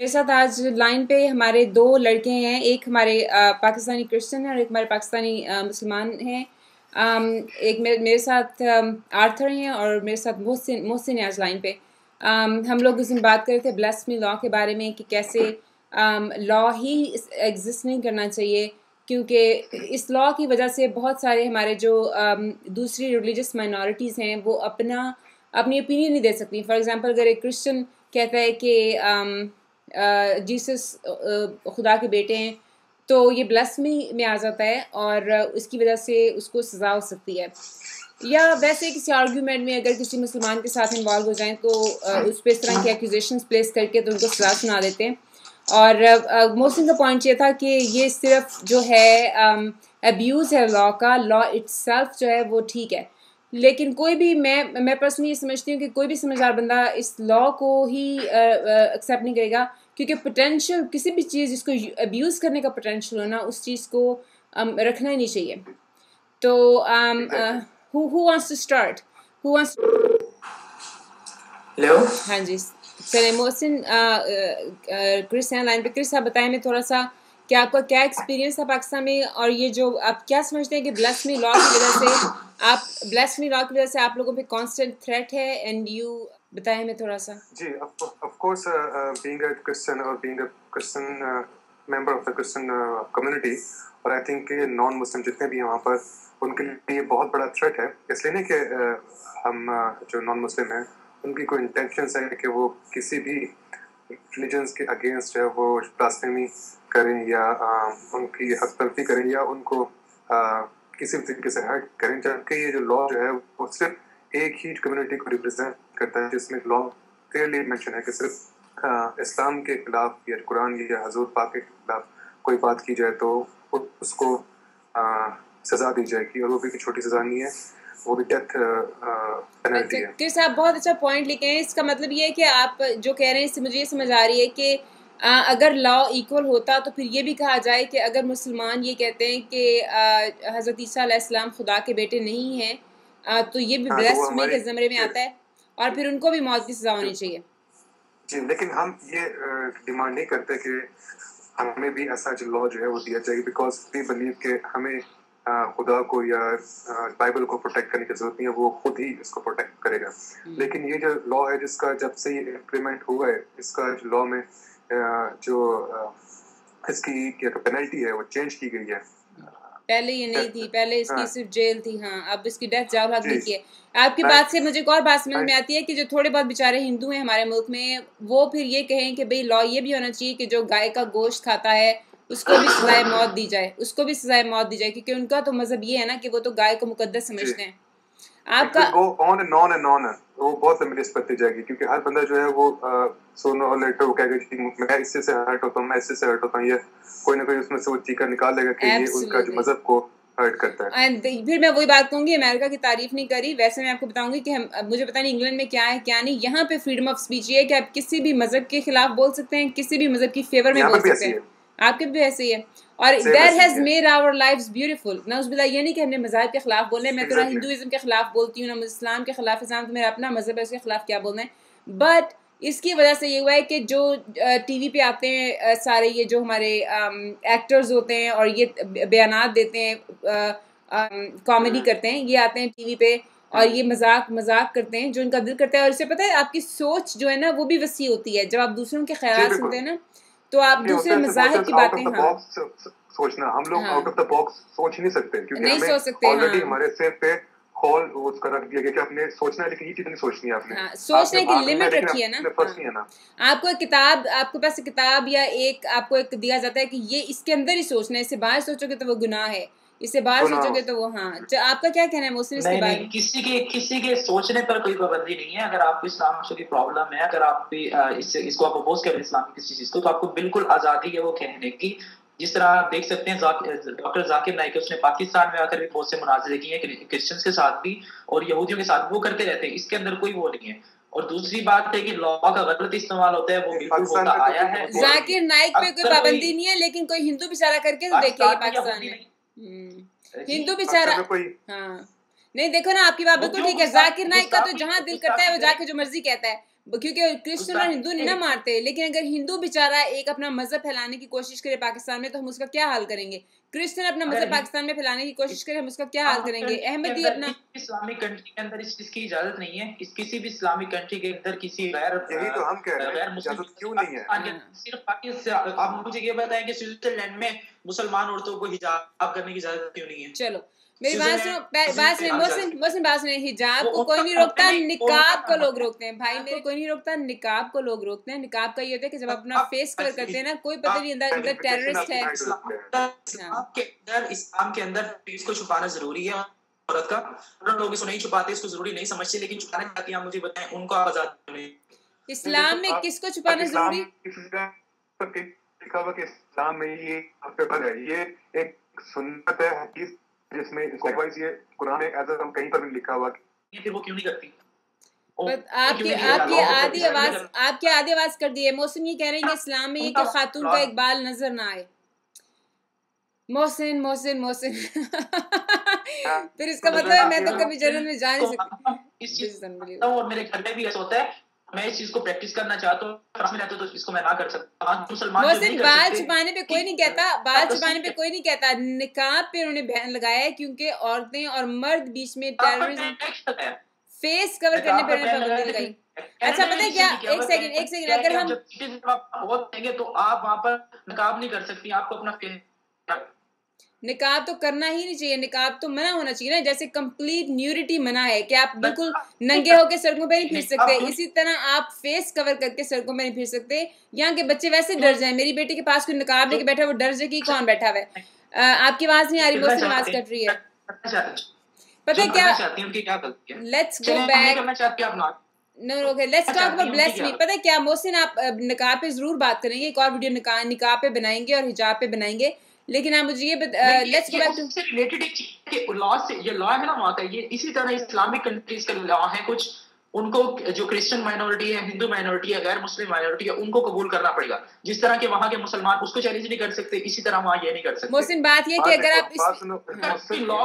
मेरे साथ आज लाइन पे हमारे दो लड़के हैं, एक हमारे पाकिस्तानी क्रिश्चियन है और एक हमारे पाकिस्तानी मुसलमान हैं। एक मेरे साथ आर्थर हैं और मेरे साथ मोहसिन है आज लाइन पे। हम लोग उस दिन बात कर रहे थे ब्लास्फेमी लॉ के बारे में कि कैसे लॉ ही एग्जिस्ट नहीं करना चाहिए, क्योंकि इस लॉ की वजह से बहुत सारे हमारे जो दूसरी रिलीजियस माइनॉरिटीज़ हैं वो अपनी ओपिनियन नहीं दे सकती। फॉर एग्ज़ाम्पल अगर एक क्रिश्चियन कहता है कि जीसस खुदा के बेटे हैं, तो ये ब्लास्फेमी में आ जाता है और इसकी वजह से उसको सज़ा हो सकती है। या वैसे किसी आर्ग्यूमेंट में अगर किसी मुसलमान के साथ इन्वॉल्व हो जाएं तो उस पर इस तरह के एक्यूजेशंस प्लेस करके तो उनको सज़ा सुना देते हैं। और मोहसिन का पॉइंट ये था कि ये सिर्फ जो है अब्यूज़ है लॉ का, लॉ इट्सेल्फ जो है वो ठीक है, लेकिन कोई भी मैं पर्सनली ये समझती हूँ कि कोई भी समझदार बंदा इस लॉ को ही एक्सेप्ट नहीं करेगा, क्योंकि पोटेंशियल किसी भी चीज़ जिसको अब्यूज़ करने का पोटेंशियल हो ना, उस चीज़ को रखना ही नहीं चाहिए। तो who wants to start? Who wants to... hello. हाँ जी, चले मोहसिन क्रिस हैं लाइन पे। क्रिस आप बताएं मैं थोड़ा सा कि आपका क्या एक्सपीरियंस था पाकिस्तान में, और ये जो आप क्या समझते हैं कि ब्लास्फेमी लॉ की वजह से आप लोगों पे कांस्टेंट थ्रेट है, एंड यू बताएं हमें थोड़ा सा। जी, of course, being a Christian or being a Christian member of the Christian community, और आई थिंक नॉन मुस्लिम जितने भी हैं वहाँ पर उनके लिए बहुत बड़ा थ्रेट है। इसलिए नहीं कि हम जो नॉन मुस्लिम हैं उनकी कोई इंटेंशंस है कि वो किसी भी रिलीजन्स के अगेंस्ट है वो ब्लास्फेमी करें या उनकी हक तलफी करें या उनको किसी भी तरीके से हर्ट करें, जबकि ये जो लॉ जो है वो सिर्फ एक ही कम्युनिटी को रिप्रेजेंट करता है, जिसमें लॉ क्लियरली मेंशन है कि सिर्फ इस्लाम के खिलाफ या कुरान या हजूर पाक के खिलाफ कोई बात की जाए तो उसको सज़ा दी जाएगी, और वो भी छोटी सज़ा नहीं है, वो भी डेथ पेनल्टी है। किस आप बहुत अच्छा पॉइंट लिखे हैं। इसका मतलब ये है कि आप जो कह रहे हैं इससे मुझे ये समझ आ रही है कि अगर लॉ इक्वल होता तो फिर ये भी कहा जाए कि अगर मुसलमान ये कहते हैं कि हज़रत ईसा अलैहिस्सलाम खुदा के बेटे नहीं हैं, तो ये भी ब्लास्फेमी के ज़मरे में आता है और फिर उनको भी मौत की सज़ा होनी चाहिए। जी, लेकिन हम ये डिमांड नहीं करते कि हमें भी ऐसा जो लॉ जो है वो दिया जाएगी, बिकॉज वी बिलीव कि हमें खुदा को या बाइबल को प्रोटेक्ट करने की जरूरत नहीं है, वो खुद ही इसको प्रोटेक्ट करेगा। लेकिन ये जो लॉ है जिसका जब से ये इम्प्लीमेंट हुआ है, इसका लॉ में जो इसकी पेनल्टी है वो चेंज की गई है। पहले ये नहीं थी, पहले इसकी सिर्फ जेल थी। हाँ, अब इसकी डेथ जाल हक की है। आपकी बात से मुझे एक और बात समझ में आती है कि जो थोड़े बहुत बेचारे हिंदू हैं हमारे मुल्क में, वो फिर ये कहें कि भाई लॉ ये भी होना चाहिए कि जो गाय का गोश्त खाता है उसको भी सजाए मौत दी जाए, क्योंकि उनका तो मजहब ये है ना कि वो तो गाय को मुकद्दस समझते हैं। आपका वो बहुत लंबी लिस्ट बनती जाएगी, क्योंकि हर बंदा जो है वो सोनो और लेटर वो कहेगा कि मैं इससे से हर्ट होता हूँ, मैं इससे से हर्ट होता हूँ, ये कोई ना कोई उसमें से वो चीका निकाल लेगा कि ये उनका जो मजहब को हर्ट करता है। एंड फिर मैं वही बात कहूंगी, अमेरिका की तारीफ नहीं करी, वैसे मैं आपको बताऊंगी कि हम मुझे पता नहीं इंग्लैंड में क्या है क्या नहीं। यहाँ पे फ्रीडम ऑफ स्पीच है कि आप किसी भी मजहब के खिलाफ बोल सकते हैं, किसी भी मजहब की फेवर में बोल सकते हैं। आपके भी ऐसे ही है, और that has made our lives beautiful. नाउज़ुबिल्लाह, ये नहीं कि हमने मज़हब के खिलाफ बोलना है। मैं तो ना हिंदुइज्म के खिलाफ बोलती हूँ, ना इस्लाम के खिलाफ। इस्लाम तो मेरा अपना मजहब है, उसके खिलाफ क्या बोलना है। बट इसकी वजह से ये हुआ है कि जो टीवी पे आते हैं सारे ये जो हमारे एक्टर्स होते हैं और ये बयानात देते हैं, कॉमेडी करते हैं, ये आते हैं टीवी पे और ये मजाक करते हैं जो इनका दिल करता है। और इससे पता है आपकी सोच जो है ना वो भी वसी होती है। जब आप दूसरों के ख्याल सुनते हैं ना तो आप दूसरे मज़ाहिब की बातें सोचना, हम लोग आउट ऑफ द बॉक्स सोच नहीं सकते, क्योंकि नहीं सोच सकते। ऑलरेडी हमारे सिर पे हॉल उसका रख दिया गया कि आपने सोचना है, लेकिन ये चीज नहीं सोचनी है आपने। सोचने की लिमिट रखी है ना। आपको एक किताब, आपके पास एक किताब या आपको एक दिया जाता है कि ये इसके अंदर ही सोचना है, इससे बाहर सोचोगे तो वो गुनाह है, इससे बाहर सोचोगे तो वो। हाँ, आपका क्या कहना है मोहसिन इसके बारे में? किसी के सोचने पर कोई पाबंदी नहीं है। अगर आपको इस्लाम से कोई प्रॉब्लम है, अगर आप भी इसको आप अपोज करें इस्लाम की किसी चीज को, तो आपको बिल्कुल आजादी है वो कहने की। जिस तरह आप देख सकते हैं डॉक्टर जाकिर नाइक, उसने पाकिस्तान में आकर भी बहुत से मुनाज़रे किए हैं क्रिश्चियंस के साथ भी और यहूदियों के साथ, वो करते रहते हैं। इसके अंदर कोई वो नहीं है। और दूसरी बात है कि लॉ का गलत इस्तेमाल होता है, वो बिल्कुल होता आया है। जाकिर नाइक पे कोई पाबंदी नहीं है, लेकिन कोई हिंदू बेचारा करके तो देखिए पाकिस्तान में हिंदू बेचारा। हाँ नहीं, देखो ना, आपकी बात बिल्कुल ठीक है। जाकिर नाइक का तो जहाँ दिल करता है वो जाके जो मर्जी कहता है, کیونکہ کرسچن اور ہندو نہیں نہ مارتے، لیکن اگر ہندو بیچارہ ایک اپنا مذہب پھیلانے کی کوشش کرے پاکستان میں تو ہم اس کا کیا حال کریں گے؟ کرسچن اپنا مذہب پاکستان میں پھیلانے کی کوشش کرے ہم اس کا کیا حال کریں گے؟ احمدی اپنا اسلامک کنٹری کے اندر اس چیز کی اجازت نہیں ہے، اس کسی بھی اسلامک کنٹری کے اندر کسی غیر اجازت کیوں نہیں ہے؟ صرف پاکستان. آپ مجھے یہ بتائیں کہ سوئٹزرلینڈ میں مسلمان عورتوں کو حجاب کرنے کی اجازت کیوں نہیں ہے؟ چلو میری بات سنیں محسن بات سنیں. حجاب کو کوئی نہیں روکتا، نقاب کو لوگ روکتے ہیں بھائی میرے، کوئی نہیں روکتا، نقاب کو لوگ روکتے ہیں. نقاب کا یہ ہوتا ہے کہ جب اپنا فیس کور کرتے ہیں نا کوئی پتہ نہیں اندر ٹیررسٹ ہے. اسلام کے اندر فیس کو چھپانا ضروری ہے عورت کا. لوگ اس کو نہیں چھپاتے، اس کو ضروری نہیں سمجھتے، لیکن چھپانا چاہتی ہیں. آپ مجھے بتائیں ان کو آزاد نہیں. اسلام میں کس کو چھپانا ضروری؟ لکھا ہوا کہ اسلام میں یہ ایک سنت ہے حدیث جس میں یہ قرآن کہیں پر بھی لکھا ہوا پھر وہ کیوں نہیں کرتی؟ آپ کی آدھی آواز کر دی ہے. محسن یہ کہہ رہے ہیں کہ اسلام میں یہ کہ خاتون کا ایک بال نظر نہ آئے. محسن پھر اس کا مطلب ہے میں تو کبھی جنت میں جا نہیں سکتی. اور میرے گھر میں بھی ایسا ہوتا ہے، میں اس چیز کو پریکٹس کرنا چاہتا ہوں تو اس کو میں نہ کر سکتا. محسن بال چھپانے پہ کوئی نہیں کہتا، بال چھپانے پہ کوئی نہیں کہتا. نقاب پہ انہوں نے بین لگایا ہے کیونکہ عورتیں اور مرد بیچ میں ٹیررزم فیس کور کرنے پہ انہوں نے پابندی لگائی. اچھا پتہ ہے کیا، ایک سیکنڈ اگر ہم دیں گے تو آپ وہاں پر نقاب نہیں کر سکتی. آپ کو اپنا نقاب تو کرنا ہی نہیں چاہیے، نقاب تو منع ہونا چاہیے نا. جیسے کمپلیٹ نیوڈیٹی منع ہے کہ آپ بالکل ننگے ہو کے سڑکوں پہ نہیں پھر سکتے، اسی طرح آپ فیس کور کر کے سڑکوں پہ نہیں پھر سکتے. یہاں کے بچے ویسے ڈر جائیں. میری بیٹی کے پاس کوئی نقاب لے کے بیٹھا وہ ڈر جائے کہ کون بیٹھا ہوا ہے. آپ کی آواز نہیں آ رہی، محسن آواز کٹ رہی ہے. پتہ ہے کیا، let's go back. No, okay, let's talk about blasphemy. پتہ ہے کیا محسن، آپ نقاب پہ ضرور بات کریں گے، ایک اور ویڈیو نقاب پہ بنائیں گے اور حجاب پہ بنائیں گے. لیکن آپ مجھے یہ let's go back to related ایک چیز کہ لا سے، یہ لا ہے نا وہاں کا، یہ اسی طرح اسلامک کنٹریز کا لا ہے. کچھ ان کو جو کرسچن مائنورٹی ہے، ہندو مائنورٹی ہے، غیر مسلم مائنورٹی ہے، ان کو قبول کرنا پڑے گا. جس طرح کہ وہاں کے مسلمان اس کو چیلنج نہیں کر سکتے، اسی طرح وہاں یہ نہیں کر سکتے. محسن بات یہ کہ اگر آپ لا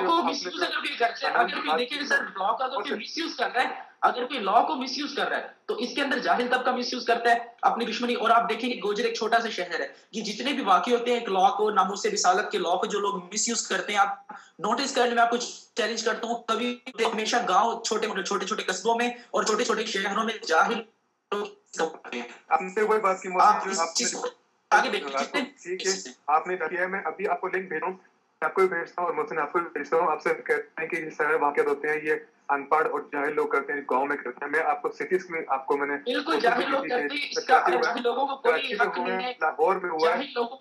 کو مس یوز اگر کوئی کرتے ہیں، اگر کوئی دیکھیے سر لا کا تو کوئی مس یوز کر رہا ہے، اگر کوئی لا کو مس یوز کر رہا ہے تو اس کے اندر جاہل طبقہ مس یوز کرتا ہے اپنی دشمنی. اور آپ دیکھیں کہ گوجر ایک چھوٹا سا شہر ہے، یہ جتنے بھی واقع ہوتے ہیں ایک لا کو، ناموس رسالت کے لا کو جو لوگ مس یوز کرتے ہیں، آپ نوٹس کر لیں. میں آپ کو چیلنج کرتا ہوں، کبھی ہمیشہ گاؤں چھوٹے قصبوں میں اور چھوٹے شہروں میں جاہل آپ نے کیا ہے. میں ابھی آپ کو لنک بھیجوں، آپ کو بھی بھیجتا ہوں اور محسن آپ کو بھی بھیجتا ہوں. آپ سے کہتے ہیں کہ یہ سارے واقعات ہوتے ہیں یہ ان پڑھ اور جاہل لوگ کرتے ہیں، گاؤں میں کرتے ہیں. میں آپ کو سٹیز میں آپ کو میں نے بالکل جاہل لوگ کرتے ہیں، اس کا جاہل لوگوں کو کوئی حق نہیں ہے. لاہور میں ہوا ہے، جاہل لوگوں کو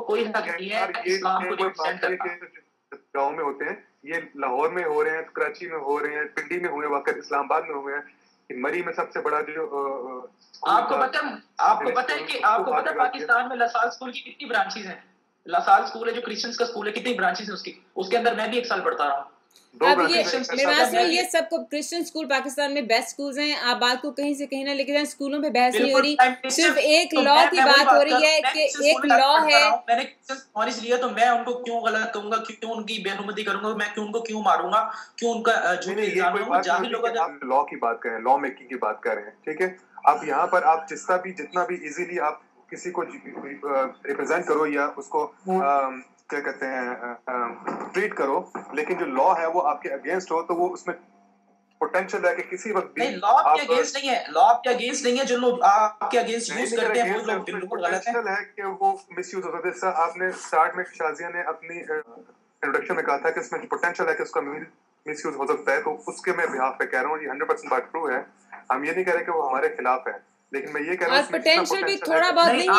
کوئی حق نہیں ہے اسلام کو ریپرزینٹ کرنا. گاؤں میں ہوتے ہیں، یہ لاہور میں ہو رہے ہیں، کراچی میں ہو رہے ہیں، پنڈی میں ہوئے واقع، اسلام آباد میں ہوئے ہیں، مری میں سب سے بڑا جو آپ کو پتہ ہے کہ آپ کو پتہ ہے پاکستان میں لاسال اسکول کی کتنی برانچیز ہیں؟ لاسال اسکول ہے جو کرسچنس کا اسکول ہے، کتنی برانچیز ہیں اس کی؟ اس کے اندر میں بھی ایک سال پڑھتا رہا ہوں. اب یہ سب کو کرسچن اسکول پاکستان میں بیسٹ اسکولز ہیں. آپ بات کو کہیں سے کہیں نہ لے کے جائیں، اسکولوں پہ بحث نہیں ہو رہی، صرف ایک لا کی بات ہو رہی ہے کہ ایک لا ہے. میں نے نالج لیا تو میں ان کو کیوں غلط کہوں گا، کیوں ان کی بے حرمتی کروں گا، میں ان کو کیوں ماروں گا، کیوں ان کا جھوٹے الزام لگاؤں گا. جاہل لوگ آپ لا کی بات کریں، لا میکنگ کی بات کر رہے ہیں، ٹھیک ہے. آپ یہاں پر آپ جتنا بھی ایزیلی آپ کسی کو ریپرزینٹ کرو یا اس کو کیا کہتے ہیں ٹریٹ کرو، لیکن جو لا ہے وہ آپ کے اگینسٹ ہو تو وہ اس میں پوٹینشیل ہے کہ کسی وقت بھی لا آپ کے اگینسٹ نہیں ہے، لا آپ کے اگینسٹ نہیں ہے. جو لوگ آپ کے اگینسٹ یوز کرتے ہیں وہ لوگ بالکل غلط ہیں. ہے کہ وہ مس یوز ہوتا ہے. جیسا آپ نے اسٹارٹ میں شازیہ نے اپنی انٹروڈکشن میں کہا تھا کہ اس میں پوٹینشیل ہے کہ اس کا مس یوز ہو سکتا ہے، تو اس کے میں بہاف پہ کہہ رہا ہوں یہ 100% بات ٹرو ہے. ہم یہ نہیں کہہ رہے کہ وہ ہمارے خلاف ہے، لیکن میں یہ کہہ رہا ہوں پوٹینشیل بھی تھوڑا بہت نہیں ہے.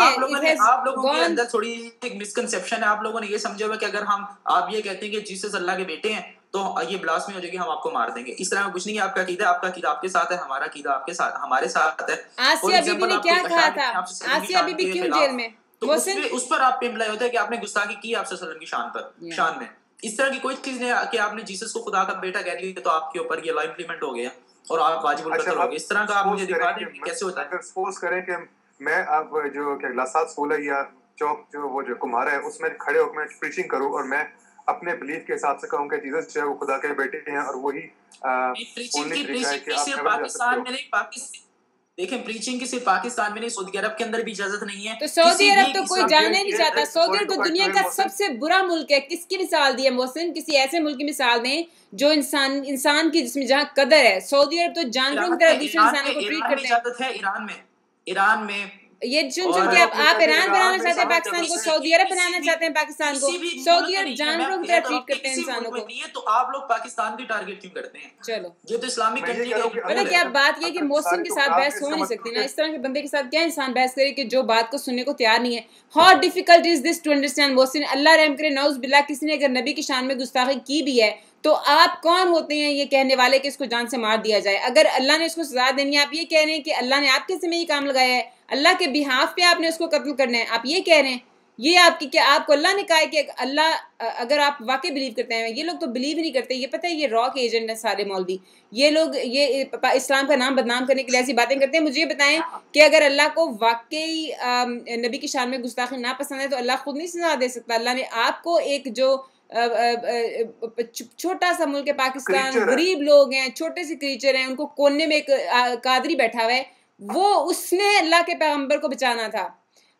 آپ لوگوں کے اندر تھوڑی ایک مسکنسیپشن ہے. آپ لوگوں نے یہ سمجھا ہوا کہ اگر آپ یہ کہتے ہیں کہ جیسس اللہ کے بیٹے ہیں تو یہ بلاسفمی ہو جائے گی، ہم آپ کو مار دیں گے. اس طرح کچھ نہیں ہے. آپ کا عقیدہ آپ کے ساتھ ہے، ہمارا عقیدہ آپ کے ساتھ ہمارے ساتھ ہے. آسیہ بی بی نے کیا کہا تھا؟ آسیہ بی بی کیوں جیل میں؟ تو اس پر آپ پہ امپلائی ہوتا ہے کہ آپ نے گستاخی کی آپ صلی اللہ علیہ وسلم کی شان میں. اس طرح کی کوئی چیز نہیں کہ آپ نے جیسس کو خدا کا بیٹا کہہ دیا تو آپ کے اوپر یہ لا امپلیمنٹ ہو گیا اور آپ واجب القتل ہو گئے. اس طرح کا آپ مجھے دکھا دیں کہ کیسے ہوتا ہے. اگر سپوز کریں کہ میں اب جو کہ لاسات اسکول ہے یا چوک جو وہ جو کمہارا ہے اس میں کھڑے ہو کے میں پریچنگ کروں اور میں अपने बिलीफ के हिसाब से कहूँ कि जीसस जो है वो खुदा के बेटे हैं और वही ओनली तरीका है कि आप सिर्फ पाकिस्तान में नहीं, देखें प्रीचिंग की सिर्फ पाकिस्तान में नहीं, सऊदी अरब के अंदर भी इजाजत नहीं है। तो सऊदी अरब तो कोई जाना ही नहीं चाहता। सऊदी अरब तो दुनिया का सबसे बुरा मुल्क है। किसकी मिसाल दी है मोहसिन? किसी ऐसे मुल्क की मिसाल दें जो इंसान की जिसमें जहाँ कदर है। सऊदी अरब तो जानवरों की तरह दूसरे इंसानों को ट्रीट करते हैं। ईरान में ये चुन चुन के आप ईरान बनाना चाहते हैं पाकिस्तान को, सऊदी अरब बनाना चाहते हैं पाकिस्तान को। सऊदी अरब जानवरों की तरह ट्रीट करते हैं इंसानों को। तो आप लोग पाकिस्तान की टारगेट क्यों करते हैं? चलो, ये तो इस्लामिक कंट्री है। पता क्या बात ये कि मोहसिन के साथ बहस हो नहीं सकती ना। इस तरह के बंदे के साथ क्या इंसान बहस करे कि जो बात को सुनने को तैयार नहीं है। How difficult is this to understand Mohsin? अल्लाह रहम करे, नौज बिल्लाह किसी ने अगर नबी की शान में गुस्ताखी की भी है तो आप कौन होते हैं ये कहने वाले कि इसको जान से मार दिया जाए? अगर अल्लाह ने इसको सजा देनी है, आप ये कह रहे हैं कि अल्लाह ने आपके समय ये काम लगाया है, अल्लाह के बिहाफ पे आपने उसको कत्ल करना है, आप ये कह रहे हैं? ये आपकी क्या आपको अल्लाह ने कहा है कि अल्लाह अगर आप वाकई बिलीव करते हैं? ये लोग तो बिलीव ही नहीं करते। ये पता है ये रॉक एजेंट है सारे मौलवी। ये लोग ये इस्लाम का नाम बदनाम करने के लिए ऐसी बातें करते हैं। मुझे ये बताएं कि अगर अल्लाह को वाकई नबी की शान में गुस्ताखी ना पसंद है तो अल्लाह खुद नहीं सजा दे सकता? अल्लाह ने आपको एक जो छोटा सा मुल्क है पाकिस्तान, गरीब लोग हैं, छोटे से क्रीचर हैं, उनको कोने में एक कादरी बैठा हुआ है, वो उसने अल्लाह के पैगंबर को बचाना था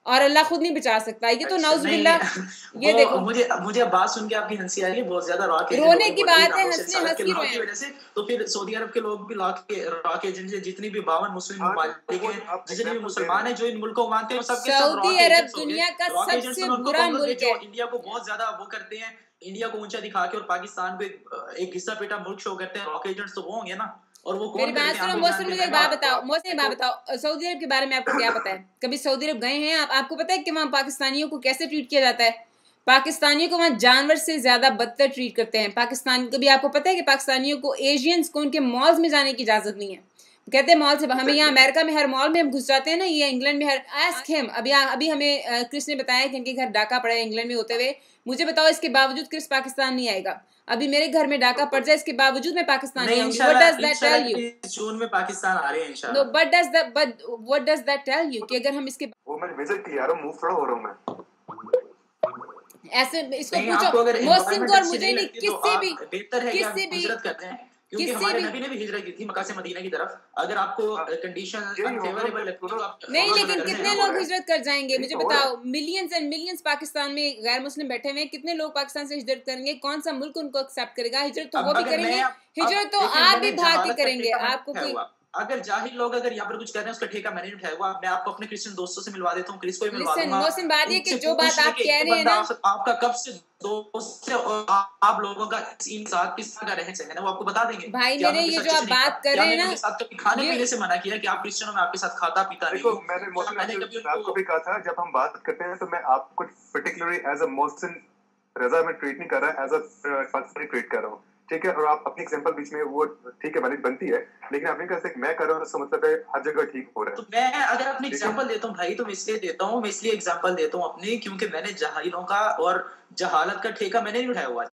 और अल्लाह खुद नहीं बचा सकता। ये तो नाउजुबिल्लाह। ये देखो, मुझे बात सुन के आपकी हंसी आ रही है बहुत ज्यादा। रोने की बात है, हंस की वजह से। तो फिर सऊदी अरब के लोग भी रॉक एजेंट से जितनी भी 52 मुस्लिम ममालिक हैं, जितने भी मुसलमान हैं जो इन मुल्कों को मानते हैं, सबके सऊदी अरब दुनिया का सबसे बुरा मुल्क है। इंडिया को बहुत ज्यादा वो करते हैं, इंडिया को ऊंचा दिखा के और पाकिस्तान को एक घिसा पेटा मुल्क शो करते हैं। रॉक एजेंट्स तो वो होंगे ना। और वो मेरी बात सुनो मोहसिन, मुझे एक बात बताओ। मोहसिन, बात बताओ, सऊदी अरब के बारे में आपको क्या पता है? कभी सऊदी अरब गए हैं? आपको पता है कि वहाँ पाकिस्तानियों को कैसे ट्रीट किया जाता है? पाकिस्तानियों को वहाँ जानवर से ज्यादा बदतर ट्रीट करते हैं। पाकिस्तान कभी आपको पता है कि पाकिस्तानियों को, एशियंस को उनके मॉल्स में जाने की इजाजत नहीं है। कहते हैं मॉल से, हमें यहाँ अमेरिका में हर मॉल में हम घुस जाते हैं ना, ये इंग्लैंड में हर आस्क हिम। अभी हमें क्रिस ने बताया कि इनके घर डाका पड़ा है इंग्लैंड में होते हुए। मुझे बताओ इसके बावजूद क्रिस पाकिस्तान नहीं आएगा? अभी मेरे घर में डाका पड़ जाए, इसके बावजूद मैं पाकिस्तान नहीं आऊंगी। What does that tell you? जून में पाकिस्तान आ रहे हैं इंशाल्लाह। No, what does that tell you? कि अगर हम इसके वो मैं विजिट किया रहा हूं, मूव थोड़ा हो रहा हूं मैं। ऐसे इसको पूछो मोहसिन को और मुझे नहीं, किसी भी बेहतर है कि आप हिजरत करते हैं, क्योंकि हमारे नबी ने भी हिजरत की थी मक्का से मदीना की तरफ। अगर आपको कंडीशन अनफेवरेबल लगती है तो आप नहीं, लेकिन कितने लोग हिजरत कर जाएंगे? मुझे बताओ। मिलियंस एंड मिलियंस पाकिस्तान में गैर मुस्लिम बैठे हुए हैं, कितने लोग पाकिस्तान से हिजरत करेंगे? कौन सा मुल्क उनको एक्सेप्ट करेगा? हिजरत तो वो भी करेंगे, हिजरत तो आप भी भाग के करेंगे। आपको कोई अगर जाहिल लोग अगर यहाँ पर कुछ कर रहे हैं उसका ठेका मैंने नहीं उठाया हुआ। मैं आपको अपने क्रिश्चियन दोस्तों से मिलवा देता हूँ, क्रिस को भी मिलवा दूंगा। मोहसिन, बात ये कि जो बात आप कह रहे हैं ना, आपका कब से दोस्त है और आप लोगों का इन साथ किस तरह का रहन सहन है वो आपको बता देंगे। भाई मेरे ये जो आप बात कर रहे हैं ना, साथ कभी खाने पीने से मना किया कि आप क्रिश्चियनों में आपके साथ खाता पीता नहीं। मैंने आपको भी कहा था जब हम बात करते हैं तो मैं आपको particularly as a Mohsin Raza में ट्रीट नहीं कर रहा, एज अ पाकिस्तानी ट्रीट कर रहा हूँ, ठीक है? और आप अपनी एग्जांपल बीच में वो ठीक है वैलिड बनती है, लेकिन आप नहीं कह सकते मैं कर रहा हूँ उसका मतलब है हर जगह ठीक हो रहा है। तो मैं अगर अपनी एग्जांपल देता हूँ भाई, तो मैं इसलिए देता हूँ, मैं इसलिए एग्जांपल देता हूँ अपनी, क्योंकि मैंने जाहिलों का और जहालत का ठेका मैंने नहीं उठाया हुआ।